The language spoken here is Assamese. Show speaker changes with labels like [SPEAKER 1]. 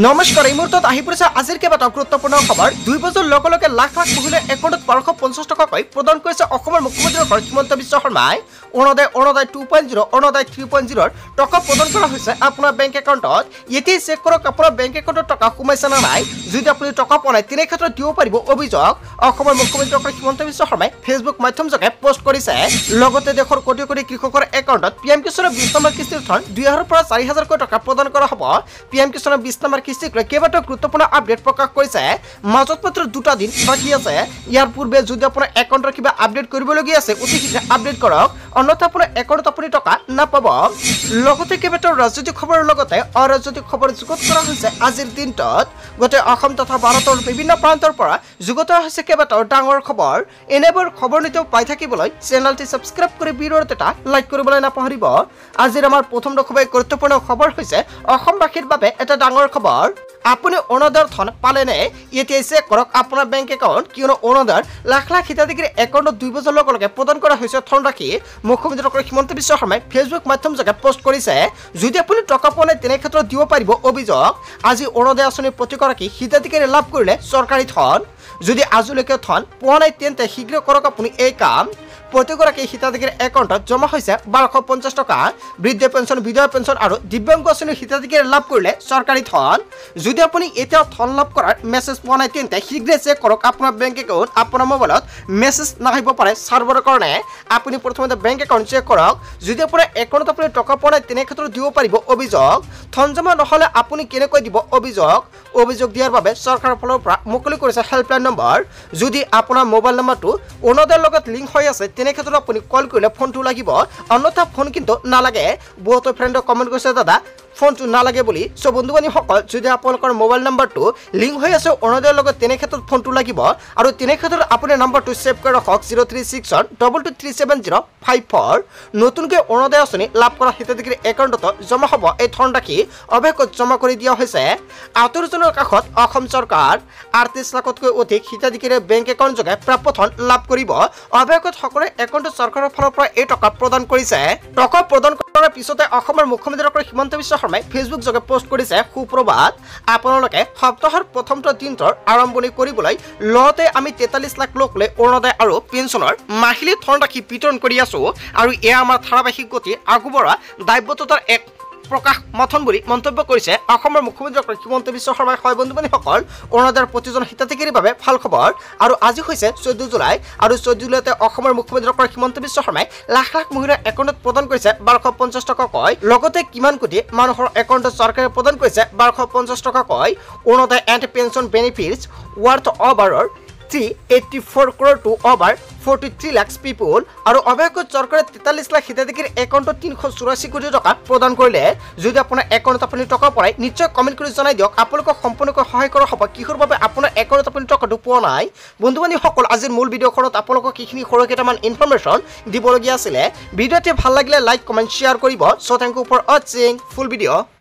[SPEAKER 1] নমস্কাৰ এই মুহূৰ্তত আহি পৰিছে আজিৰ কেইবাটাও গুৰুত্বপূৰ্ণ খবৰ 2 বছৰ লগে লাখ লাখ মহিলাৰ একাউণ্টত 1250 টকাকৈ প্ৰদান কৰিছে অসমৰ মুখ্যমন্ত্ৰী হিমন্ত বিশ্ব শৰ্মাই অৰুণোদয় 2.0 অৰুণোদয় 3.0 টকা প্ৰদান কৰা হৈছে আপোনাৰ বেংক একাউণ্টত এতিয়া চেক কৰক আপোনাৰ বেংক একাউণ্টত টকা সোমাইছে না নাই যদি আপুনি টকা পোৱা নাই তেনে ক্ষেত্ৰত দিব পাৰিব অভিযোগ অসমৰ মুখ্যমন্ত্ৰী হিমন্ত বিশ্ব শৰ্মাই ফেচবুক মাধ্যমযোগে পোষ্ট কৰিছে লগতে দেশৰ কোটি কোটি কৃষকৰ একাউণ্টত পিএম কিষাণৰ 20 নম্বৰ কিস্তিৰ ধন 2000 পৰা 4000 টকা প্ৰদান কৰা হ'ব পিএম কিষাণৰ 20 নম্বৰ কিস্তিক কেইবাটাও গুৰুত্বপূৰ্ণ আপডেট প্ৰকাশ কৰিছে মাজত মাত্ৰ দুটা দিন বাকী আছে ইয়াৰ পূৰ্বে যদি আপোনাৰ একাউণ্টৰ কিবা আপডেট কৰিবলগীয়া আছে অতি শীঘ্ৰে আপডেট কৰক অন্যথা আপোনাৰ একাউণ্টত আপুনি টকা নাপাব লগতে কেইবাটাও ৰাজনৈতিক খবৰৰ লগতে অৰাজনৈতিক খবৰ যুগত কৰা হৈছে আজিৰ দিনটোত গোটেই অসম তথা ভাৰতৰ বিভিন্ন প্ৰান্তৰ পৰা যুগত হৈছে কেইবাটাও ডাঙৰ খবৰ এনেবোৰ খবৰ নিতেও পাই থাকিবলৈ চেনেলটি সাবস্ক্ৰাইব কৰি ভিডিঅ'টো এটা লাইক কৰিবলৈ নাপাহৰিব আজিৰ আমাৰ প্ৰথম খুবেই গুৰুত্বপূৰ্ণ খবৰ হৈছে অসমবাসীৰ বাবে এটা ডাঙৰ খবৰ আপুনি অৰুণোদয়ৰ ধন পালেনে এতিয়া চেক কৰক আপোনাৰ বেংক একাউণ্ট কিয়নো অৰুণোদয়ৰ লাখ লাখ হিতাধিকাৰীৰ একাউণ্টত 2 বছৰ লগে প্ৰদান কৰা হৈছে ধনৰাশি মুখ্যমন্ত্ৰী হিমন্ত বিশ্ব শৰ্মাই ফেচবুক মাধ্যমযোগে পোষ্ট কৰিছে যদি আপুনি টকা পোৱা নাই তেনে ক্ষেত্ৰত দিব পাৰিব অভিযোগ আজি অৰুণোদয় আঁচনিৰ প্ৰতিগৰাকী হিতাধিকাৰী লাভ কৰিলে চৰকাৰী ধন যদি আজিলৈকে ধন পোৱা নাই তেন্তে শীঘ্ৰ কৰক আপুনি এই কাম প্ৰতিগৰাকী হিতাধিকাৰীৰ একাউণ্টত জমা হৈছে 1250 টকা বৃদ্ধ পেঞ্চন বিধৱা পেঞ্চন আৰু দিব্যাংগ আঁচনিৰ হিতাধিকাৰী লাভ কৰিলে চৰকাৰী ধন যদি আপুনি এতিয়া ধন লাভ কৰাৰ মেছেজ পোৱা নাই তেন্তে শীঘ্ৰে চেক কৰক আপোনাৰ বেংক একাউণ্ট আপোনাৰ মোবাইলত মেছেজ নাহিব পাৰে সাৰ্ভাৰৰ কাৰণে আপুনি প্ৰথমতে বেংক একাউণ্ট চেক কৰক যদি আপোনাৰ একাউণ্টত আপুনি টকা পোৱা নাই তেনে ক্ষেত্ৰত দিব পাৰিব অভিযোগ ধন জমা নহ'লে আপুনি কেনেকৈ দিব অভিযোগ দিয়াৰ বাবে চৰকাৰৰ ফালৰ পৰা মুকলি কৰিছে হেল্পলাইন নম্বৰ যদি আপোনাৰ মোবাইল নম্বৰটো অৰুণোদয়ৰ লগত লিংক হৈ আছে তেনে ক্ষেত্ৰত আপুনি কল কৰিলে ফোনটো লাগিব অন্যথা ফোন কিন্তু নালাগে বহুত ফ্ৰেণ্ডে কমেণ্ট কৰিছে দাদা ফোনটো নালাগে বুলি সো বন্ধুবান্ধৱীসকল যদি আপোনালোকৰ মোবাইল নম্বৰটো লিংক হৈ আছে অৰুণোদয়ৰ লগত তেনে ক্ষেত্ৰত ফোনটো লাগিব আৰু তেনে ক্ষেত্ৰত আপুনি নম্বৰটো সেভ কৰি ৰাখক 03622237054 নতুনকৈ অৰুণোদয় আঁচনি লাভ কৰা হিতাধিকাৰী একাউণ্টত জমা হ'ব এই ধনৰাশি অৱশেষত জমা কৰি দিয়া হৈছে 78 জনৰ কাষত অসম চৰকাৰ 38 লাখতকৈ অধিক হিতাধিকাৰীয়ে বেংক একাউণ্ট যোগে প্ৰাপ্য ধন লাভ কৰিব অৱশেষত সকলো একাউণ্টত চৰকাৰৰ ফালৰ পৰা এই টকা প্ৰদান কৰিছে টকা প্ৰদান কৰাৰ পিছতে অসমৰ মুখ্যমন্ত্ৰী হিমন্ত বিশ্ব শৰ্মাই ফেচবুক যোগে পোষ্ট কৰিছে সুপ্ৰভাত আপোনালোকে সপ্তাহৰ প্ৰথমটো দিনটোৰ আৰম্ভণি কৰিবলৈ লতে আমি 43 লাখ লোকলৈ অৰুণোদয় আৰু পেঞ্চনৰ মাহিলী ধনৰাশি বিতৰণ কৰি আছো আৰু এয়া আমাৰ ধাৰাবাহিক গতি আগবঢ়া দায়বদ্ধতাৰ এক প্ৰকাশ মথন বুলি মন্তব্য কৰিছে অসমৰ মুখ্যমন্ত্ৰী হিমন্ত বিশ্ব শৰ্মাই হয় বন্ধুবান্ধৱীসকল অৰুণোদয়ৰ প্ৰতিজন হিতাধিকাৰীৰ বাবে ভাল খবৰ আৰু আজি হৈছে 14 জুলাই আৰু 14 জুলাইতে অসমৰ মুখ্যমন্ত্ৰী হিমন্ত বিশ্ব শৰ্মাই লাখ লাখ মহিলাৰ একাউণ্টত প্ৰদান কৰিছে 1250 টকাকৈ লগতে কিমান কোটি মানুহৰ একাউণ্টত চৰকাৰে প্ৰদান কৰিছে 1250 টকাকৈ Orunodoi and pension benefits worth over 384 crore to over 43 lakhs people আৰু অৱশেষত চৰকাৰে 43 লাখ হিতাধিকাৰীৰ একাউণ্টত 384 কোটি টকা প্ৰদান কৰিলে যদি আপোনাৰ একাউণ্টত আপুনি টকা পায় নিশ্চয় কমেণ্ট কৰি জনাই দিয়ক আপোনালোকক সম্পূৰ্ণকৈ সহায় কৰা হ'ব কিহৰ বাবে আপোনাৰ একাউণ্টত আপুনি টকাটো পোৱা নাই বন্ধুবান্ধৱীসকল আজিৰ মূল ভিডিঅ'খনত আপোনালোকক কিখিনি সৰু কেইটামান ইনফৰমেশ্যন দিবলগীয়া আছিলে ভিডিঅ'টি ভাল লাগিলে লাইক কমেণ্ট শ্বেয়াৰ কৰিব সো থেংক ইউ ফৰ ৱাচিং ফুল ভিডিঅ'